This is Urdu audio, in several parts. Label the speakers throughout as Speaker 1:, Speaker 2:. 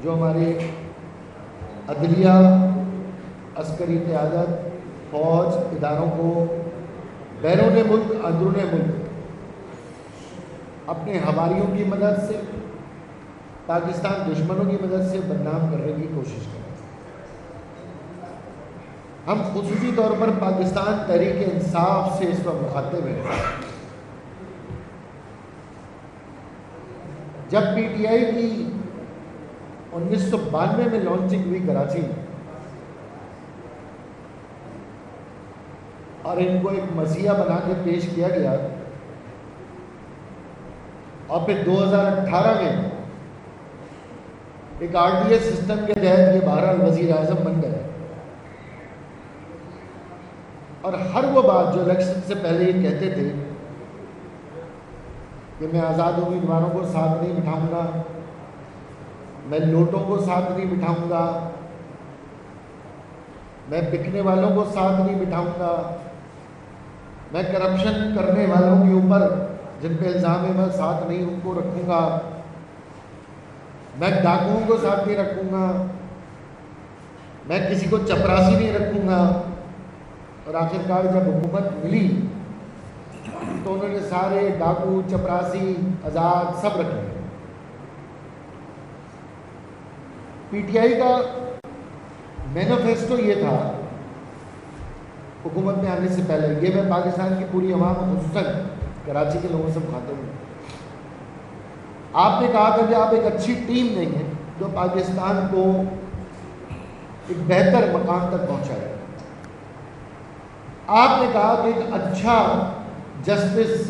Speaker 1: جو ہمارے عدلیہ، عسکری قیادت، فوج اداروں کو بیرون ملک اندرون ملک اپنے ہماریوں کی مدد سے، پاکستان دشمنوں کی مدد سے بدنام کرنے کی کوشش کریں۔ ہم خصوصی طور پر پاکستان تحریک انصاف سے اس پر مخاطب ہیں۔ جب پی ٹی آئی کی 1992 میں لانچنگ ہوئی کراچی میں، اور ان کو ایک مسیحا بنا کے پیش کیا گیا، اور پھر 2018 میں ایک آر ڈی ایس سسٹم کے تحت یہ بہرحال وزیر اعظم بن گئے، اور ہر وہ بات جو الیکشن سے پہلے یہ کہتے تھے کہ میں آزاد امیدواروں کو ساتھ نہیں بٹھاؤں گا، میں لوٹوں کو ساتھ نہیں بٹھاؤں گا، میں بکنے والوں کو ساتھ نہیں بٹھاؤں گا، میں کرپشن کرنے والوں کے اوپر جن پہ الزام ہے میں ساتھ نہیں ان کو رکھوں گا، میں ڈاکوؤں کو ساتھ نہیں رکھوں گا، میں کسی کو چپراسی نہیں رکھوں گا۔ اور آخرکار جب حکومت ملی تو انہوں نے سارے ڈاکو، چپراسی، آزاد سب رکھے۔ پی ٹی آئی کا مینیفیسٹو یہ تھا حکومت میں آنے سے پہلے، یہ میں پاکستان کی پوری عوام خصوصاً کراچی کے لوگوں سے مخاطب ہوں۔ آپ نے کہا تھا کہ آپ ایک اچھی ٹیم دیں گے جو پاکستان کو ایک بہتر مقام تک پہنچائے۔ آپ نے کہا کہ ایک اچھا جسٹس،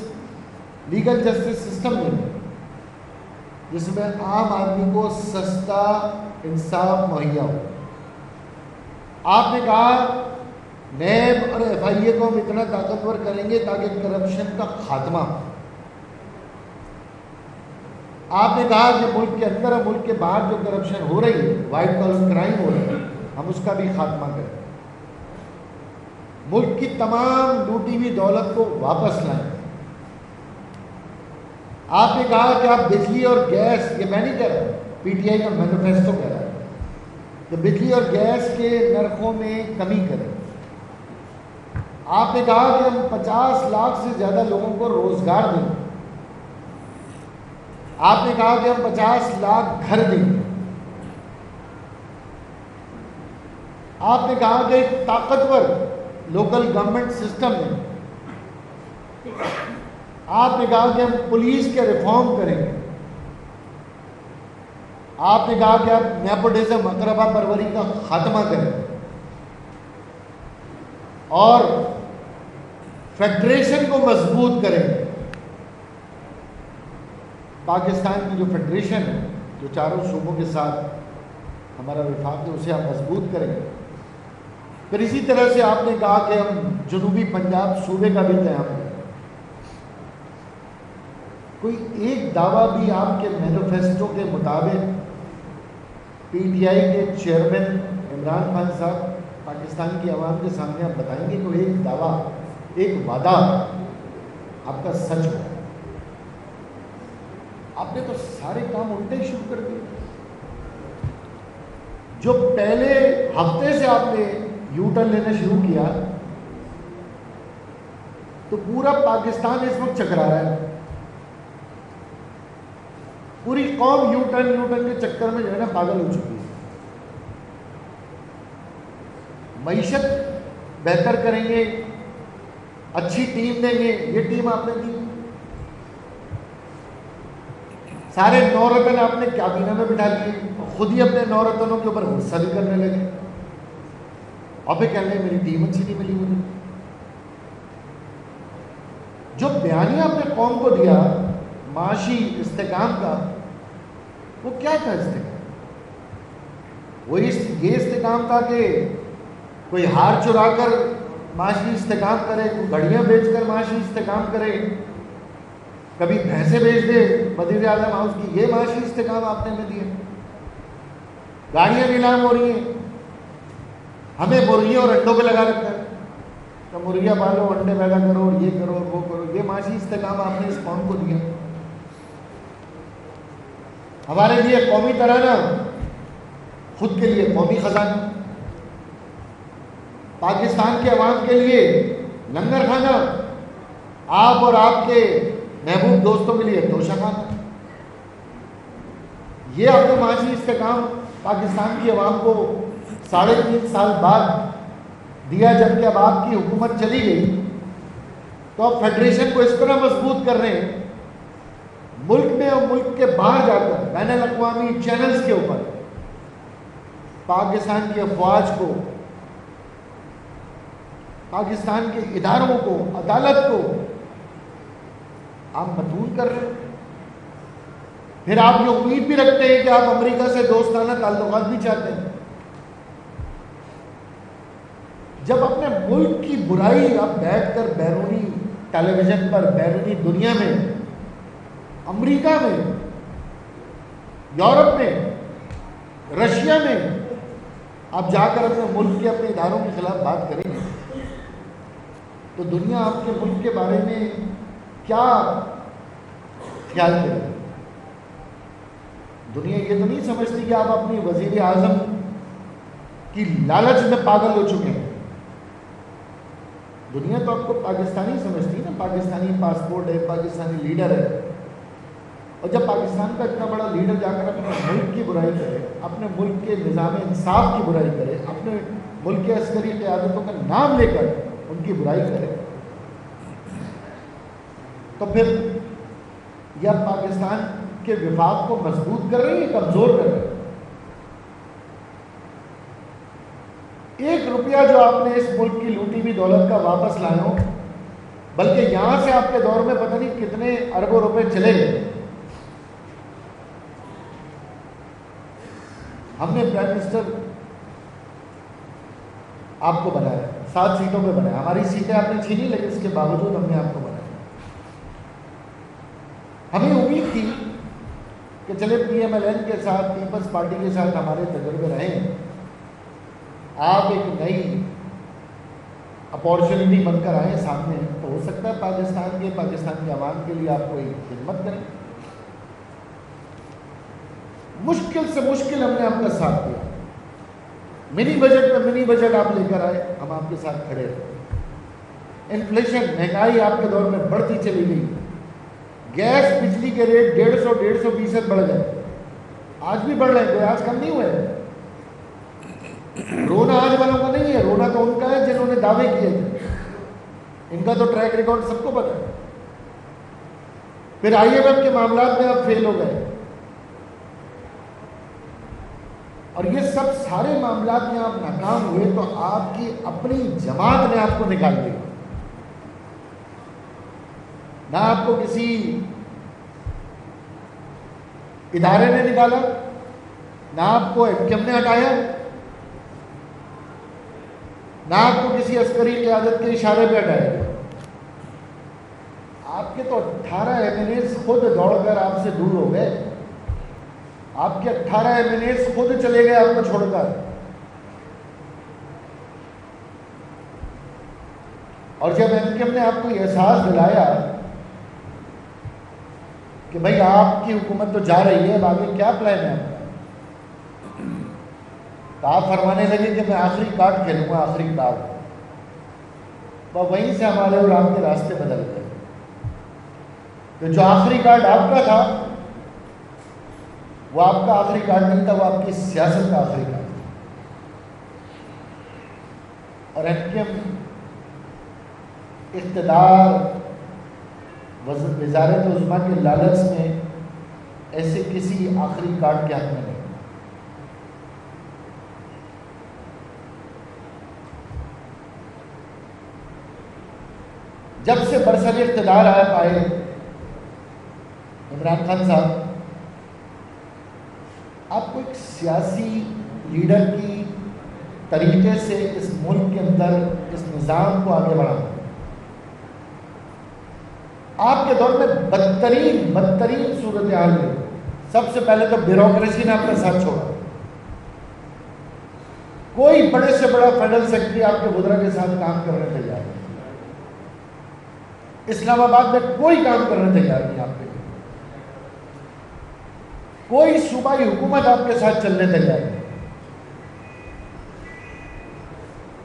Speaker 1: لیگل جسٹس سسٹم دیں گے جس میں عام آدمی کو سستا انصاف مہیا ہو۔ آپ نے کہا نیب اور ایف آئی اے کو ہم اتنا طاقتور کریں گے تاکہ کرپشن کا خاتمہ۔ آپ نے کہا کہ ملک کے اندر اور ملک کے باہر جو کرپشن ہو رہی ہے، وائٹ کالر کرائم ہو رہی ہے، ہم اس کا بھی خاتمہ کریں، ملک کی تمام لوٹی ہوئی دولت کو واپس لائیں۔ آپ نے کہا کہ آپ بجلی اور گیس، یہ میں نہیں کہہ رہا، پی ٹی آئی کا مینیفیسٹو کہہ رہا ہے کہ بجلی اور گیس کے نرخوں میں کمی کریں۔ آپ نے کہا کہ ہم 50 لاکھ سے زیادہ لوگوں کو روزگار دیں۔ آپ نے کہا کہ ہم 50 لاکھ گھر دیں۔ آپ نے کہا کہ ایک طاقتور لوکل گورنمنٹ سسٹم ہے۔ آپ نے کہا کہ ہم پولیس کے ریفارم کریں گے۔ آپ نے کہا کہ آپ نیپوٹزم، اقربا پروری کا خاتمہ کریں اور فیڈریشن کو مضبوط کریں۔ پاکستان کی جو فیڈریشن ہے، جو چاروں صوبوں کے ساتھ ہمارا وفاق ہے، اسے آپ مضبوط کریں گے۔ پھر اسی طرح سے آپ نے کہا کہ ہم جنوبی پنجاب صوبے کا بھی قیام کریں۔ کوئی ایک دعویٰ بھی آپ کے مینیفیسٹو کے مطابق پی ٹی آئی کے چیئرمین عمران خان صاحب پاکستان کی عوام کے سامنے آپ بتائیں گے کوئی ایک دعویٰ، ایک وعدہ آپ کا سچ ہو؟ آپ نے تو سارے کام الٹے شروع کر دیے۔ جو پہلے ہفتے سے آپ نے یو ٹرن لینا شروع کیا تو پورا پاکستان اس وقت چکرا رہا ہے۔ پوری قوم یو ٹرن کے چکر میں جو ہے نا پاگل ہو چکی ہے۔ معیشت بہتر کریں گے، اچھی ٹیم دیں گے، یہ ٹیم آپ نے دی۔ سارے 9 رتن آپ نے کابینہ میں بٹھا لیے، خود ہی اپنے 9 رتنوں کے اوپر غصہ بھی کرنے لگے، اور پھر کہنے لگے میری ٹیم اچھی نہیں ملی مجھے۔ جو بیانیہ آپ نے قوم کو دیا معاشی استحکام کا، وہ کیا تھا استحکام؟ وہ یہ استحکام تھا کہ کوئی ہار چرا کر معاشی استحکام کرے، کوئی گھڑیاں بیچ کر معاشی استحکام کرے، کبھی بھینسیں بیچ دے وزیر اعظم ہاؤس کی، یہ معاشی استحکام آپ نے ہمیں دیا؟ گاڑیاں نیلام ہو رہی ہیں، ہمیں مرغیوں اور انڈوں پہ لگا رکھا ہے کہ مرغیاں پالو، انڈے پیدا کرو، اور یہ کرو وہ کرو۔ یہ معاشی استحکام آپ نے اس قوم کو دیا۔ ہمارے لیے قومی ترانہ خود کے لیے قومی خزانہ، پاکستان کے عوام کے لیے لنگر کھانا، آپ اور آپ کے محبوب دوستوں کے لیے توشہ خانہ۔ یہ آپ نے معاشی استحکام پاکستان کی عوام کو 3.5 سال بعد دیا، جبکہ اب آپ کی حکومت چلی گئی تو آپ فیڈریشن کو اس طرح مضبوط کر رہے ہیں، ملک میں اور ملک کے باہر جا کر بین الاقوامی چینلز کے اوپر پاکستان کی افواج کو، پاکستان کے اداروں کو، عدالت کو آپ مدعون کر رہے ہیں۔ پھر آپ یہ امید بھی رکھتے ہیں کہ آپ امریکہ سے دوستانہ تعلقات بھی چاہتے ہیں۔ جب اپنے ملک کی برائی آپ بیٹھ کر بیرونی ٹیلی ویژن پر، بیرونی دنیا میں، امریکہ میں، یورپ میں، رشیا میں آپ جا کر اپنے ملک کے، اپنے اداروں کے خلاف بات کریں گے تو دنیا آپ کے ملک کے بارے میں کیا خیال کرے گی؟ دنیا یہ تو نہیں سمجھتی کہ آپ اپنی وزیر اعظم کی لالچ میں پاگل ہو چکے ہیں۔ دنیا تو آپ کو پاکستانی سمجھتی ہے نا، پاکستانی پاسپورٹ ہے، پاکستانی لیڈر ہے، اور جب پاکستان کا اتنا بڑا لیڈر جا کر اپنے ملک کی برائی کرے، اپنے ملک کے نظام انصاف کی برائی کرے، اپنے ملک کے عسکری قیادتوں کا نام لے کر ان کی برائی کرے، تو پھر یا پاکستان کے وفاق کو مضبوط کر رہے ہیں یا کمزور کر رہے ہیں؟ 1 روپیہ جو آپ نے اس ملک کی لوٹی ہوئی دولت کا واپس لائے ہو، بلکہ یہاں سے آپ کے دور میں پتہ نہیں کتنے اربوں روپے چلے گئے۔ ہم نے پرائم منسٹر آپ کو بنایا، 7 سیٹوں پہ بنایا، ہماری سیٹیں آپ نے چھینی لیکن اس کے باوجود ہم نے آپ کو بنایا۔ ہمیں امید تھی کہ چلے پی ایم ایل این کے ساتھ، پیپلز پارٹی کے ساتھ ہمارے تجربے رہیں، آپ ایک نئی اپارچونٹی بن کر آئیں سامنے، تو ہو سکتا ہے پاکستان کے عوام کے لیے آپ کوئی خدمت کریں۔ مشکل سے مشکل ہم نے آپ کا ساتھ دیا، منی بجٹ میں منی بجٹ آپ لے کر آئے، ہم آپ کے ساتھ کھڑے رہے۔ انفلیشن، مہنگائی آپ کے دور میں بڑھتی چلی گئی، گیس بجلی کے ریٹ 150-150% بڑھ گئے، آج بھی بڑھ رہے ہیں، کوئی آج کم نہیں ہوئے۔ رونا آج والوں کا نہیں ہے، رونا تو ان کا ہے جنہوں نے دعوے کیے تھے، ان کا تو ٹریک ریکارڈ سب کو پتا ہے۔ پھر IMF کے معاملات میں آپ فیل ہو گئے، اور یہ سب سارے معاملات میں آپ ناکام ہوئے تو آپ کی اپنی جماعت نے آپ کو نکال دیا، نہ آپ کو کسی ادارے نے نکالا، نہ آپ کو MKM نے ہٹایا، نہ آپ کو کسی عسکری قیادت کے اشارے پہ ہٹایا گیا۔ آپ کے تو 18 MNAs خود دوڑ کر آپ سے دور ہو گئے، آپ کے 18 MNAs خود چلے گئے آپ کو چھوڑ کر، اور جب MKM نے آپ کو یہ احساس دلایا کہ بھائی آپ کی حکومت تو جا رہی ہے، اب آگے کیا پلان ہے آپ کا، تو آپ فرمانے لگے کہ میں آخری کارڈ کھیلوں گا، آخری کارڈ، تو وہیں سے ہمارے اور آپ کے راستے بدل گئے۔ تو جو آخری کارڈ آپ کا تھا وہ آپ کا آخری کارڈ نہیں تھا، وہ آپ کی سیاست کا آخری کارڈ تھا، اور MKM اقتدار، وزارت عظمیٰ کے لالچ میں ایسے کسی آخری کارڈ کے حق میں نہیں۔ جب سے برسر اقتدار آئے عمران خان صاحب، آپ کو ایک سیاسی لیڈر کی طریقے سے اس ملک کے اندر اس نظام کو آگے بڑھانا، آپ کے دور میں بدترین صورتحال ہے۔ سب سے پہلے تو بیوروکریسی نے آپ کا ساتھ چھوڑا، کوئی بڑے سے بڑا فیڈرل سیکرٹری آپ کے وزراء کے ساتھ کام کرنے تیار نہیں، اسلام آباد میں کوئی کام کرنے تیار نہیں آپ کے لیے، کوئی صوبائی حکومت آپ کے ساتھ چلنے تیار نہیں۔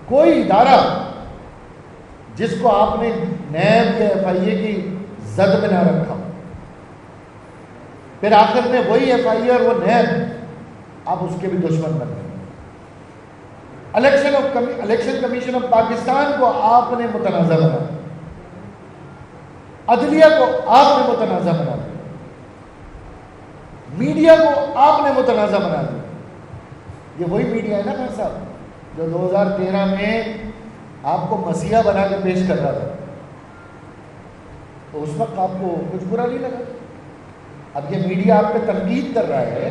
Speaker 1: کوئی ادارہ جس کو آپ نے نیب یا FIA کی زد میں نہ رکھا، پھر آخر میں وہی FIA اور وہ نیب آپ اس کے بھی دشمن بن گئے۔ الیکشن کمیشن آف پاکستان کو آپ نے متنازع بنا دیا، عدلیہ کو آپ نے متنازع بنا دیا، میڈیا کو آپ نے متنازع بنا دیا۔ یہ وہی میڈیا ہے نا خان صاحب جو 2013 میں آپ کو مسیحا بنا کے پیش کر رہا تھا، تو اس وقت آپ کو کچھ برا نہیں لگا۔ اب یہ میڈیا آپ پہ تنقید کر رہا ہے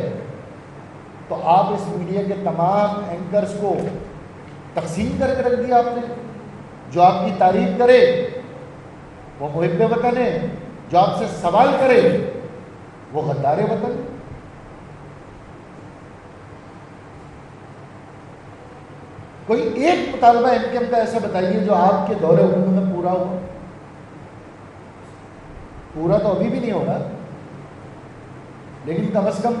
Speaker 1: تو آپ اس میڈیا کے تمام اینکرز کو تقسیم کر کے رکھ دیا آپ نے۔ جو آپ کی تعریف کرے وہ محب وطن ہے، جو آپ سے سوال کرے وہ غدار وطن ہے۔ کوئی ایک مطالبہ MKM کا ایسا بتائیے جو آپ کے دور حکومت میں پورا ہوا۔ پورا تو ابھی بھی نہیں ہوگا، لیکن کم از کم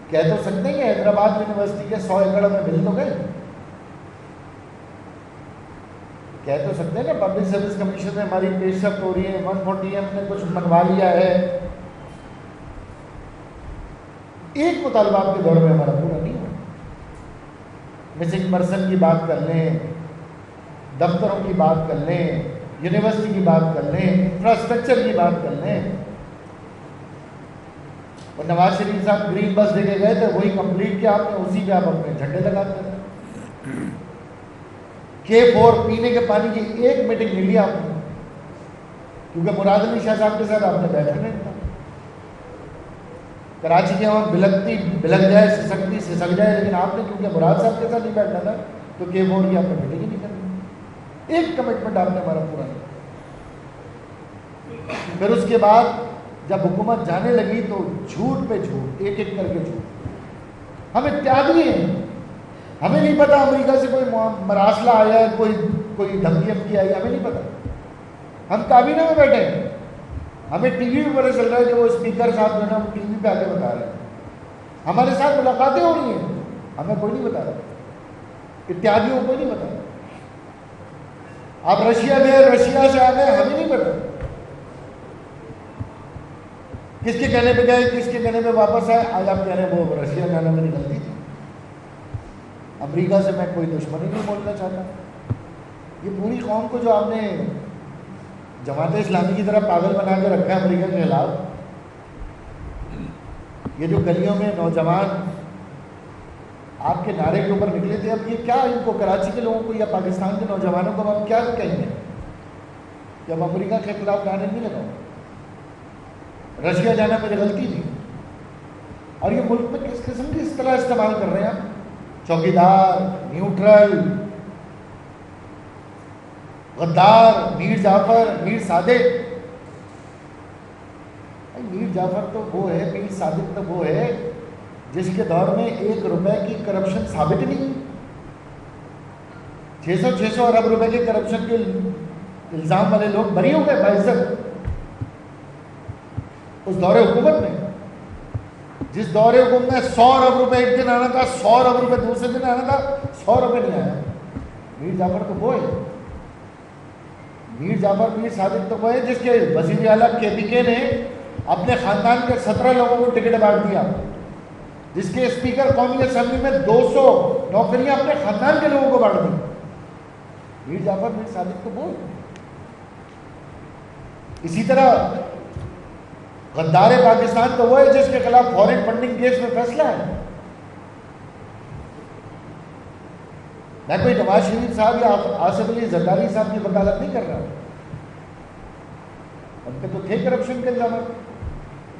Speaker 1: کہہ تو سکتے ہیں کہ حیدرآباد یونیورسٹی کے 100 ایکڑ میں مل تو گئے۔ کہہ تو سکتے ہیں نا پبلک سروس کمیشن میں ہماری پیش رفت ہو رہی ہے، 140 ہم نے کچھ منوا لیا ہے۔ ایک مطالبہ آپ کے دور میں ہمارا پورا نہیں ہوا۔ مسنگ پرسن کی بات کر لیں، دفتروں کی بات کر لیں، یونیورسٹی کی بات کر لیں، انفراسٹرکچر کی بات کر لیں۔ اور نواز شریف صاحب گرین بس دے کے گئے تھے، وہی کمپلیٹ کیا آپ نے، اسی پہ آپ اپنے جھنڈے لگاتے ہیں۔ K4 پینے کے پانی کی ایک میٹنگ نہیں لی آپ نے، کیونکہ مراد علی شاہ صاحب کے ساتھ آپ نے بیٹھا نہیں تھا۔ کراچی کے وہاں بلکتی بلک جائے، سسکتی سسک جائے، لیکن آپ نے کیونکہ مراد صاحب کے ساتھ نہیں بیٹھنا تھا تو K4 کی آپ نے میٹنگ ہی نہیں کرنی۔ ایک کمٹمنٹ آپ نے ہمارا پورا نہیں۔ پھر اس کے بعد جب حکومت جانے لگی تو جھوٹ پہ جھوٹ، ایک ایک کر کے جھوٹ۔ ہم اتحادی ہیں، ہمیں نہیں پتا امریکہ سے کوئی مراسلہ آیا ہے، کوئی دھمکی ہمکی آئی، ہمیں نہیں پتا۔ ہم کابینہ میں بیٹھے ہیں، ہمیں ٹی وی پہ پتہ چل رہا ہے کہ وہ اسپیکر صاحب جو ہے نا وہ ٹی وی پہ آ کے بتا رہے ہیں، ہمارے ساتھ ملاقاتیں ہو رہی ہیں، ہمیں کوئی نہیں بتا رہا، اتحادیوں کو کوئی نہیں بتا۔ آپ رشیا گئے، رشیا سے آ گئے، ہمیں نہیں پتا کس کے کہنے پہ گئے، کس کے کہنے پہ واپس آئے۔ آج آپ کہہ رہے ہیں وہ رشیا جانا میری غلطی تھی۔ امریکہ سے میں کوئی دشمنی نہیں بولنا چاہتا۔ یہ پوری قوم کو جو آپ نے جماعت اسلامی کی طرح پاگل بنا کے رکھا ہے امریکہ کے خلاف، یہ جو گلیوں میں نوجوان آپ کے نعرے کے اوپر نکلے تھے، اب یہ کیا ان کو، کراچی کے لوگوں کو یا پاکستان کے نوجوانوں کو ہم کیا کہیں گے کہ اب امریکہ کے خلاف گانے نہیں لگاؤ، رشیا جانا میری غلطی تھی۔ اور یہ ملک میں کس قسم کی اصطلاح استعمال کر رہے ہیں آپ، چوکیدار، نیوٹرل، غدار، میر جعفر، میر صادق۔ میر جعفر تو وہ ہے، میر صادق تو وہ ہے جس کے دور میں 1 روپے کی کرپشن ثابت نہیں، 600 ارب روپے کے کرپشن کے الزام والے لوگ بری ہو گئے باعزت اس دور حکومت میں۔ جس دور حکومت میں 100 ارب روپے ایک دن آنا تھا، 100 ارب روپے دوسرے دن آنا تھا، 100 روپے نہیں آیا۔ میر جعفر تو وہ ہے، میر جعفر میر صادق تو وہ ہے جس کے وزیر اعلیٰ KPK نے اپنے خاندان کے 17 لوگوں کو ٹکٹ بانٹ دیا، جس کے اسپیکر قومی اسمبلی میں 200 نوکریاں اپنے خاندان کے لوگوں کو بانٹ دی۔ میر جعفر میر صادق تو وہ ہے۔ اسی طرح غدار پاکستان تو وہ ہے جس کے خلاف فورن فنڈنگ کیس میں فیصلہ ہے۔ میں کوئی نواز شریف صاحب یا آصف علی زرداری صاحب کی وکالت نہیں کر رہا، ان کے تو تھے کرپشن کے الزامات،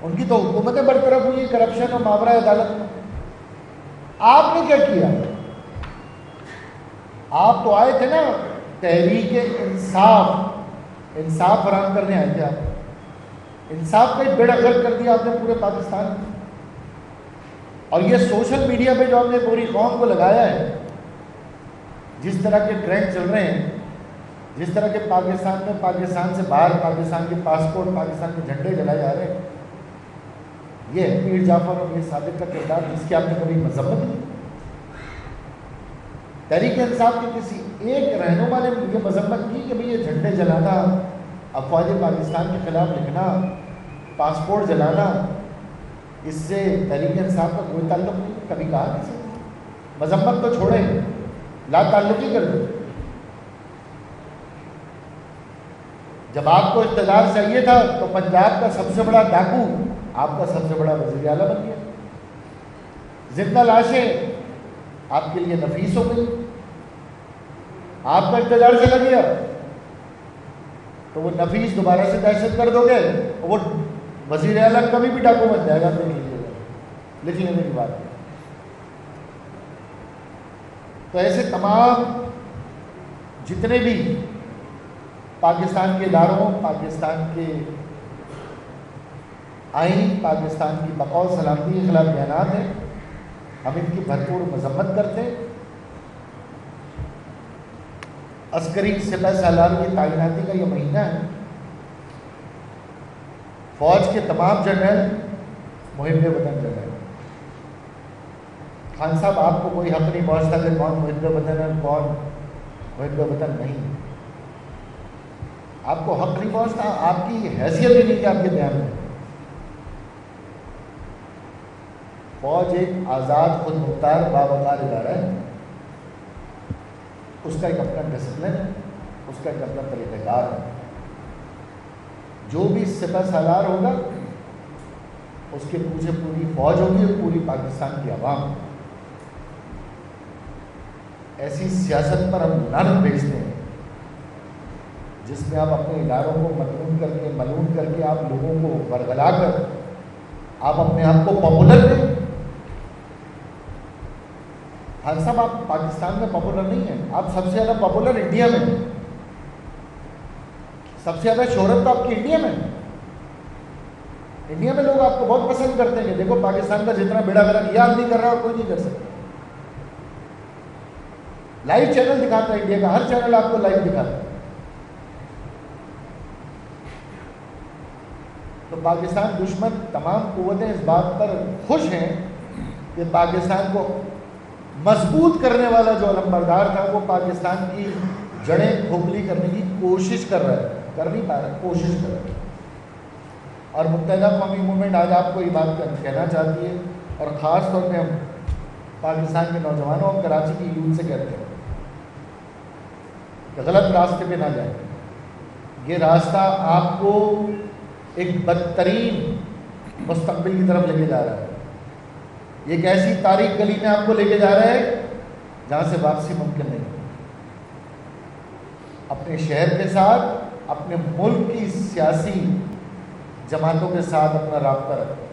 Speaker 1: ان کی تو حکومتیں برطرف ہوئی کرپشن اور ماورا عدالت میں۔ آپ نے کیا کیا؟ آپ تو آئے تھے نا تحریک انصاف فراہم کرنے آئے تھے، آپ انصاف کا بیڑا غرق کر دیا آپ نے پورے پاکستان میں۔ اور یہ سوشل میڈیا پہ جو ہم نے پوری قوم کو لگایا ہے، جس طرح کے ٹرینڈ چل رہے ہیں، جس طرح کے پاکستان میں، پاکستان سے باہر پاکستان کے پاسپورٹ، پاکستان کے جھنڈے جلائے جا رہے ہیں، یہ ہے میر جعفر اور میر صادق کا کردار جس کی آپ نے کبھی مذمت نہیں۔ تحریک انصاف کے کسی ایک رہنما نے یہ مذمت کی کہ بھئی یہ جھنڈے جلانا، افواج پاکستان کے خلاف لکھنا، پاسپورٹ جلانا، اس سے تحریک انصاف کا کوئی تعلق نہیں؟ کبھی کہا نہیں سکتے؟ مذمت تو چھوڑیں، لا تعلقی کر دیں۔ جب آپ کو اقتدار چاہیے تھا تو پنجاب کا سب سے بڑا ڈاکو آپ کا سب سے بڑا وزیر اعلیٰ بن گیا، زندہ لاشیں آپ کے لیے نفیس ہو گئی، آپ کا اقتدار چلا گیا تو وہ نفیس دوبارہ سے دہشت گرد ہو گئے، وہ وزیر اعلیٰ کبھی بھی ڈاکو بن جائے گا، لکھ لینے کی بات ہے۔ تو ایسے تمام جتنے بھی پاکستان کے اداروں، پاکستان کے آئین، پاکستان کی بقا و سلامتی کے خلاف بیانات ہیں، ہم ان کی بھرپور مذمت کرتے ہیں۔ عسکری سپہ سالار کی تعیناتی کا یہ مہینہ ہے، فوج کے تمام جنرل محب وطن جنرل۔ خان صاحب آپ کو کوئی حق نہیں پہنچتا کہ کون محب وطن ہے، کون محب وطن نہیں، آپ کو حق نہیں پہنچتا، آپ کی حیثیت بھی نہیں کہ آپ کے بیان میں۔ فوج ایک آزاد خود مختار باوقار ادارہ ہے، اس کا ایک اپنا ڈسپلن ہے، اس کا ایک اپنا طریقہ کار ہے۔ جو بھی سپہ سالار ہوگا اس کے پیچھے پوری فوج ہوگی اور پوری پاکستان کی عوام۔ ایسی سیاست پر ہم لعنت بھیجتے ہیں جس میں آپ اپنے اداروں کو ملعون کر کے آپ لوگوں کو ورگلا کر آپ اپنے آپ کو پاپولر دیں۔ خان صاحب آپ پاکستان میں پاپولر نہیں ہیں، آپ سب سے زیادہ پاپولر انڈیا میں ہیں، سب سے زیادہ شہرت تو آپ کی انڈیا میں ہے۔ انڈیا میں لوگ آپ کو بہت پسند کرتے ہیں کہ دیکھو پاکستان کا جتنا بیڑا غرق یہ آدمی کر رہا ہے کوئی نہیں کر سکتا۔ لائیو چینل دکھاتا ہے انڈیا کا، ہر چینل آپ کو لائیو دکھاتا ہے۔ تو پاکستان دشمن تمام قوتیں اس بات پر خوش ہیں کہ پاکستان کو مضبوط کرنے والا جو علمبردار تھا وہ پاکستان کی جڑیں کھوکھلی کرنے کی کوشش کر رہا ہے، کر نہیں پا رہا، کوشش کر رہا ہے۔ اور متحدہ قومی موومنٹ آج آپ کو یہ بات کہنا چاہتی ہے، اور خاص طور پہ ہم پاکستان کے نوجوانوں اور کراچی کی یوتھ سے کہتے ہیں کہ غلط راستے پہ نہ جائیں۔ یہ راستہ آپ کو ایک بدترین مستقبل کی طرف لے کے جا رہا ہے، ایک ایسی تاریک گلی میں آپ کو لے کے جا رہا ہے جہاں سے واپسی ممکن نہیں۔ اپنے شہر کے ساتھ، اپنے ملک کی سیاسی جماعتوں کے ساتھ اپنا رابطہ رکھیں۔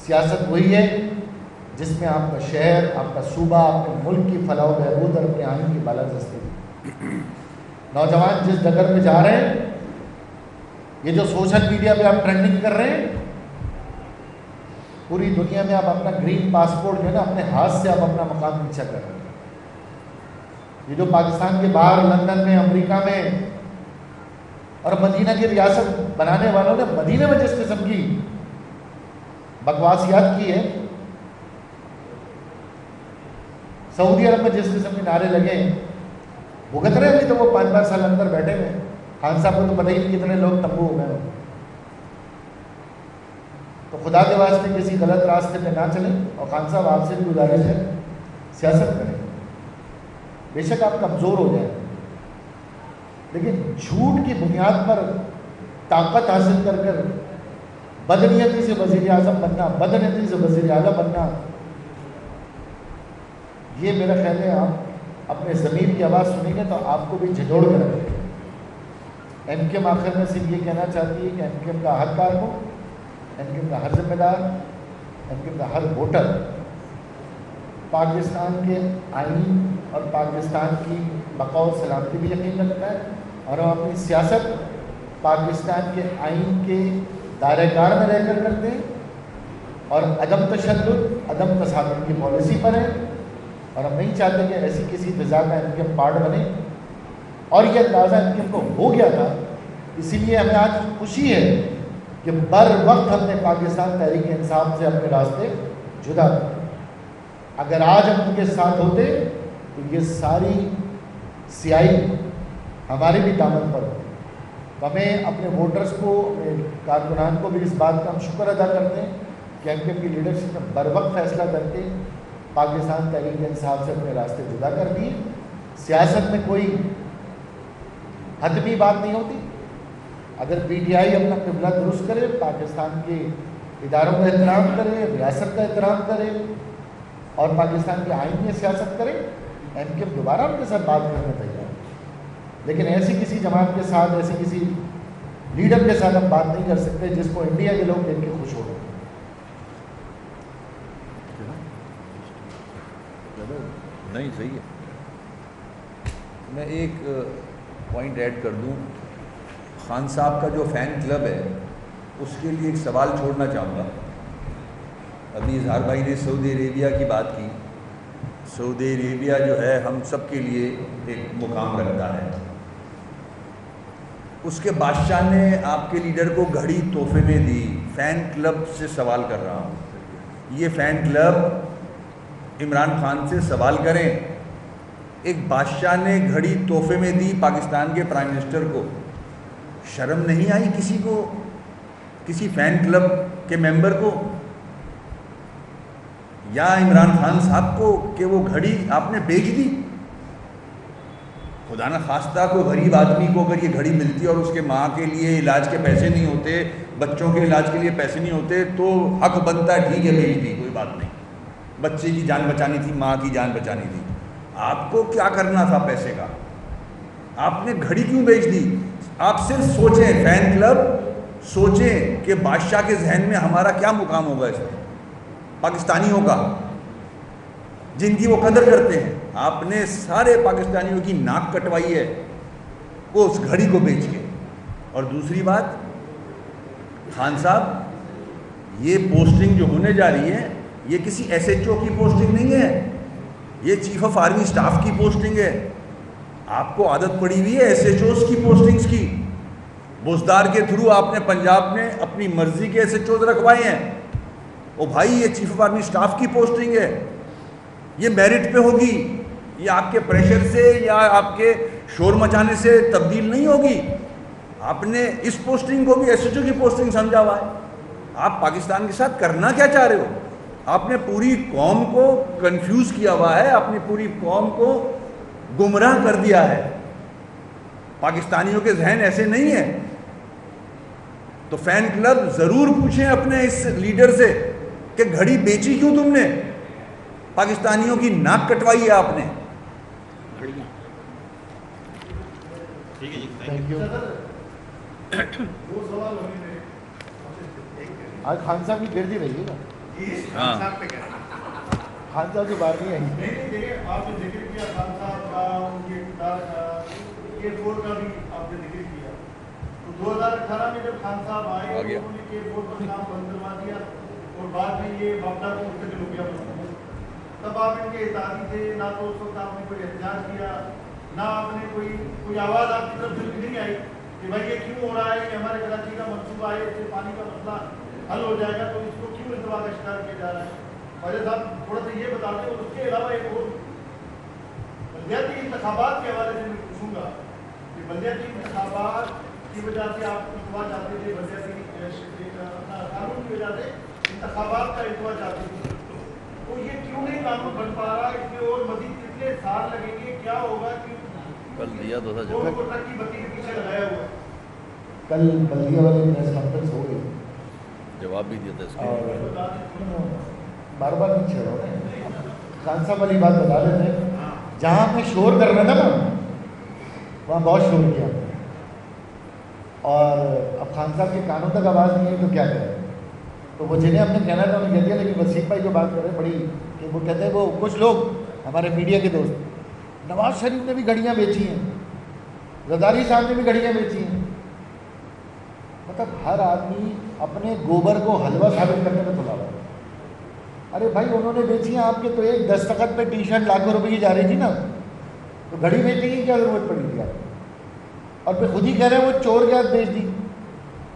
Speaker 1: سیاست وہی ہے جس میں آپ کا شہر، آپ کا صوبہ، اپنے ملک کی فلاح و بہبود اور اپنے آئین کی بالادستی۔ نوجوان جس ڈگر میں جا رہے ہیں، یہ جو سوشل میڈیا پہ آپ ٹرینڈنگ کر رہے ہیں، پوری دنیا میں آپ اپنا گرین پاسپورٹ جو ہے نا اپنے ہاتھ سے آپ اپنا مقام نیچا کر رہے ہیں۔ یہ جو پاکستان کے باہر لندن میں، امریکہ میں اور مدینہ کی ریاست بنانے والوں نے مدینہ میں جس قسم کی بکواسیات کی ہے، سعودی عرب میں جس قسم کے نعرے لگے ہیں، بھگت رہے ابھی تو وہ 5 سال اندر بیٹھے ہوئے۔ خان صاحب کو تو پتہ ہی نہیں کتنے لوگ تنبو ہو گئے۔ تو خدا کے واسطے کسی غلط راستے پہ نہ چلیں، اور خان صاحب آپ سے بھی گزارش ہے سیاست کریں۔ بے شک آپ کمزور ہو جائیں، لیکن جھوٹ کی بنیاد پر طاقت حاصل کر کر بدنیتی سے وزیر اعظم بننا، بدنیتی سے وزیر اعلیٰ بننا، یہ میرا خیال ہے آپ اپنے ضمیر کی آواز سنیں گے تو آپ کو بھی جھنجھوڑ کر رکھیں گے۔ ایم کیو ایم آخر میں صرف یہ کہنا چاہتی ہے کہ ایم کیو ایم کا ہر کارکن، ایم کیو ایم کا ہر ذمہ دار، ایم کیو ایم کا ہر ووٹر پاکستان کے آئین اور پاکستان کی بقا و سلامتی بھی یقین رکھتا ہے، اور ہم اپنی سیاست پاکستان کے آئین کے دائرہ کار میں رہ کر کرتے ہیں، اور عدم تشدد، عدم تصادم کی پالیسی پر ہے، اور ہم نہیں چاہتے کہ ایسی کسی فضا کا ایم کیو ایم پارٹ بنے۔ اور یہ اندازہ ایم کیو ایم کو ہو گیا تھا، اسی لیے ہمیں آج خوشی ہے کہ بر وقت ہم نے پاکستان تحریک انصاف سے اپنے راستے جدا کر۔ اگر آج ہم ان کے ساتھ ہوتے تو یہ ساری سیاہی ہمارے بھی دامن پر ہوتی ہے. تو ہمیں اپنے ووٹرز کو، اپنے کارکنان کو بھی اس بات کا ہم شکر ادا کرتے ہیں کہ ایم کیو ایم کی لیڈرشپ نے بر وقت فیصلہ کر کے پاکستان تحریک انصاف سے اپنے راستے جدا کر دیے. سیاست میں کوئی حتمی بات نہیں ہوتی. اگر پی ٹی آئی اپنا قبلہ درست کرے، پاکستان کے اداروں کا احترام کرے، ریاست کا احترام کرے اور پاکستان کے آئین میں سیاست کرے، ایم کیو ایم دوبارہ ان کے ساتھ بات کرنا تیار ہے. لیکن ایسی کسی جماعت کے ساتھ، ایسی کسی لیڈر کے ساتھ ہم بات نہیں کر سکتے جس کو انڈیا کے لوگ دیکھ کے خوش ہو رہے ہیں.
Speaker 2: نہیں صحیح ہے. میں ایک پوائنٹ ایڈ کر دوں. خان صاحب کا جو فین کلب ہے اس کے لیے ایک سوال چھوڑنا چاہوں گا. ابھی اظہار بھائی نے سعودی عربیہ کی بات کی. سعودی عربیہ جو ہے ہم سب کے لیے ایک مقام رکھتا ہے. اس کے بادشاہ نے آپ کے لیڈر کو گھڑی تحفے میں دی. فین کلب سے سوال کر رہا ہوں, یہ فین کلب عمران خان سے سوال کریں, ایک بادشاہ نے گھڑی تحفے میں دی پاکستان کے پرائم منسٹر کو, شرم نہیں آئی کسی کو, کسی فین کلب کے ممبر کو یا عمران خان صاحب کو کہ وہ گھڑی آپ نے بیچ دی؟ خدا نہ خواستہ کوئی غریب آدمی کو اگر یہ گھڑی ملتی اور اس کے ماں کے لیے علاج کے پیسے نہیں ہوتے, بچوں کے علاج کے لیے پیسے نہیں ہوتے, تو حق بنتا ہے, ٹھیک ہے بیچ دی, کوئی بات نہیں, بچے کی جان بچانی تھی, ماں کی جان بچانی تھی. آپ کو کیا کرنا تھا پیسے کا؟ آپ نے گھڑی کیوں بیچ دی؟ آپ صرف سوچیں, فین کلب سوچیں کہ بادشاہ کے ذہن میں ہمارا کیا مقام ہوگا اس میں پاکستانیوں کا, جن کی وہ قدر کرتے ہیں. آپ نے سارے پاکستانیوں کی ناک کٹوائی ہے وہ اس گھڑی کو بیچ کے. اور دوسری بات, خان صاحب یہ پوسٹنگ جو ہونے جا رہی ہے یہ کسی ایس ایچ او کی پوسٹنگ نہیں ہے, یہ چیف آف آرمی سٹاف کی پوسٹنگ ہے. آپ کو عادت پڑی ہوئی ہے ایس ایچ اوز کی پوسٹنگز کی. بزدار کے تھرو آپ نے پنجاب میں اپنی مرضی کے ایس ایچ اوز رکھوائے ہیں. او بھائی, یہ چیف آف آرمی سٹاف کی پوسٹنگ ہے, یہ میرٹ پہ ہوگی, یہ آپ کے پریشر سے یا آپ کے شور مچانے سے تبدیل نہیں ہوگی. آپ نے اس پوسٹنگ کو بھی ایس ایچ او کی پوسٹنگ سمجھا ہوا ہے. آپ پاکستان کے ساتھ کرنا کیا چاہ رہے ہو؟ آپ نے پوری قوم کو کنفیوز کیا ہوا ہے, اپنی پوری قوم کو گمراہ کر دیا ہے. پاکستانیوں کے ذہن ایسے نہیں ہیں. تو فین کلب ضرور پوچھیں اپنے اس لیڈر سے کہ گھڑی بیچی کیوں تم نے, پاکستانیوں کی ناک کٹوائی ہے آپ نے.
Speaker 1: آج خان صاحب کی گردی رہی ہے نا, خان صاحب کی بات نہیں آئی.
Speaker 3: آپ نے ذکر کیا خان صاحب کا, ان کے اقتدار کا, ایئرپورٹ کا بھی آپ نے ذکر کیا. تو 2018 میں جب خان صاحب آئے تو انہوں نے ایئرپورٹ کا کام بند کروا دیا اور بعد میں یہ معاملہ منتقل ہو گیا. تب آپ ان کے احتیاطی تھے, نہ تو اس وقت آپ نے کوئی احتجاج کیا, نہ آپ نے کوئی آواز آپ کی طرف سے نہیں آئی کہ بھائی یہ کیوں ہو رہا ہے کہ ہمارے کراچی کا منصوبہ ہے, اس سے پانی کا مسئلہ حل ہو جائے گا, تو اس کو کیوں انتباہ کا شکار کیا جا رہا ہے. فیض صاحب تھوڑا سا یہ بتا دیں. اور اس کے علاوہ ایک اور بلدیاتی انتخابات کے حوالے سے میں پوچھوں گا کہ بلدیاتی انتخابات کی وجہ سے آپ التوا چاہتے تھے, بلدیاتی قانون کی وجہ سے انتخابات کا التوا چاہتے تھے, تو یہ کیوں نہیں قانون بن پا رہا؟ اس میں اور مزید کتنے سال لگیں گے, کیا ہوگا کہ
Speaker 2: بلدیہ تو
Speaker 3: ترقی بتی کے پیچھے لگایا ہوا ہے؟
Speaker 1: کل بلدیہ والے پریس کانفرنس ہو گئی,
Speaker 2: جواب بھی دیا تھا اس
Speaker 1: اور بار بار نہیں چھیڑ رہا ہے. خان صاحب والی بات بتا دیتے ہیں, جہاں پہ شور کرنا تھا نا وہاں بہت شور کیا, اور اب خان صاحب کے کانوں تک آواز نہیں ہے تو کیا کریں. تو وہ جنہیں ہم نے کہنا تھا انہیں کہہ دیا. لیکن وسیم بھائی جو بات کر رہے ہیں بڑی, کہ وہ کہتے ہیں وہ کچھ لوگ ہمارے میڈیا کے دوست, نواز شریف نے بھی گھڑیاں بیچی ہیں, زرداری صاحب نے بھی گھڑیاں بیچی ہیں. مطلب ہر آدمی اپنے گوبر کو حلوہ ثابت کرنے میں تلا ہوا ہے. ارے بھائی انہوں نے بیچی ہیں, آپ کے تو ایک دستخط پہ ٹی شرٹ لاکھوں روپے کی جا رہی تھی نا, تو گھڑی بیچنے کی کیا ضرورت پڑی تھی آپ کو؟ اور پھر خود ہی کہہ رہے ہیں وہ چور گیا بیچ دی,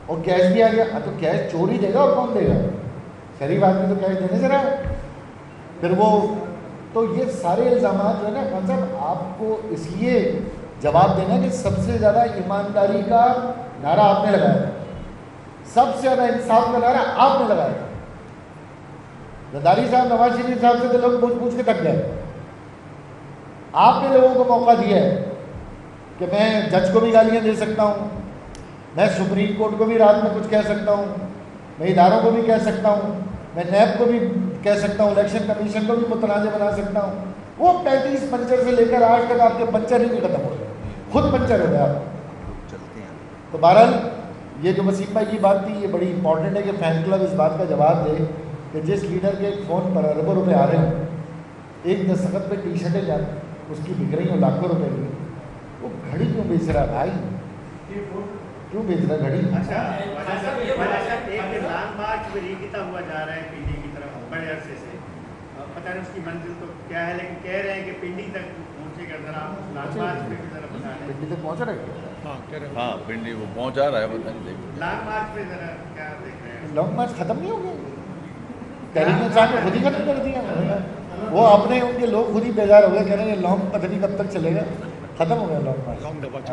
Speaker 1: اور کیش بھی آ گیا. تو کیش چور ہی دے گا اور کون دے گا؟ شریف آدمی تو کیش دینے سے رہا. پھر وہ تو یہ سارے الزامات جو ہے نا خان صاحب آپ کو اس لیے جواب دینا کہ سب سے زیادہ ایمانداری کا نعرہ آپ نے لگایا تھا، سب سے زیادہ انصاف کا نعرہ آپ نے لگایا تھا. زرداری صاحب نواز شریف صاحب سے تو لوگ پوچھ کے تک گئے. آپ نے لوگوں کو موقع دیا ہے کہ میں جج کو بھی گالیاں دے سکتا ہوں، میں سپریم کورٹ کو بھی رات میں کچھ کہہ سکتا ہوں، میں اداروں کو بھی کہہ سکتا ہوں، میں نیب کو بھی کہہ سکتا ہوں، الیکشن کمیشن کو بھی متنازع بنا سکتا ہوں. وہ 35 پنچر سے لے کر آج تک آپ کے پنچر ہی نہیں ختم ہو گئے، خود پنچر ہو گیا آپ. تو بہرحال یہ جو وسیم بھائی کی بات تھی یہ بڑی امپورٹنٹ ہے کہ فین کلب اس بات کا جواب دے کہ جس لیڈر کے فون پر اربوں روپے آ رہے ہوں، ایک دستخط پہ ٹی شرٹیں جا اس کی بک رہی ہوں لاکھوں روپے کی، وہ گھڑی کیوں بیچ رہا بھائی؟ کیوں بیچ رہا گھڑی؟
Speaker 3: اچھا ایک لانگ مارچ بھی کتا ہوا جا رہا ہے پنڈی کی طرف بڑے عرصے سے، پتہ نہیں اس کی منزل تو کیا ہے، لیکن کہہ رہے ہیں کہ پنڈی تک پہنچے گا. ذرا لانگ مارچ پہ بھی ذرا بتا دیں.
Speaker 1: پنڈی تک پہنچ رہا ہے؟
Speaker 2: ہاں پنڈی وہ پہنچا رہا ہے، پتہ نہیں دیکھ.
Speaker 3: لانگ مارچ پہ ذرا کیا دیکھ رہے ہیں؟
Speaker 1: لانگ مارچ ختم نہیں ہو گیا؟ تحریک انصاف نے خود ہی ختم کر دیا. وہ اپنے ان کے لوگ خود ہی بیزار ہو گئے، کہہ رہے ہیں لانگ پتہ نہیں کب تک چلے گا، ختم ہو گیا لانگ مارچ.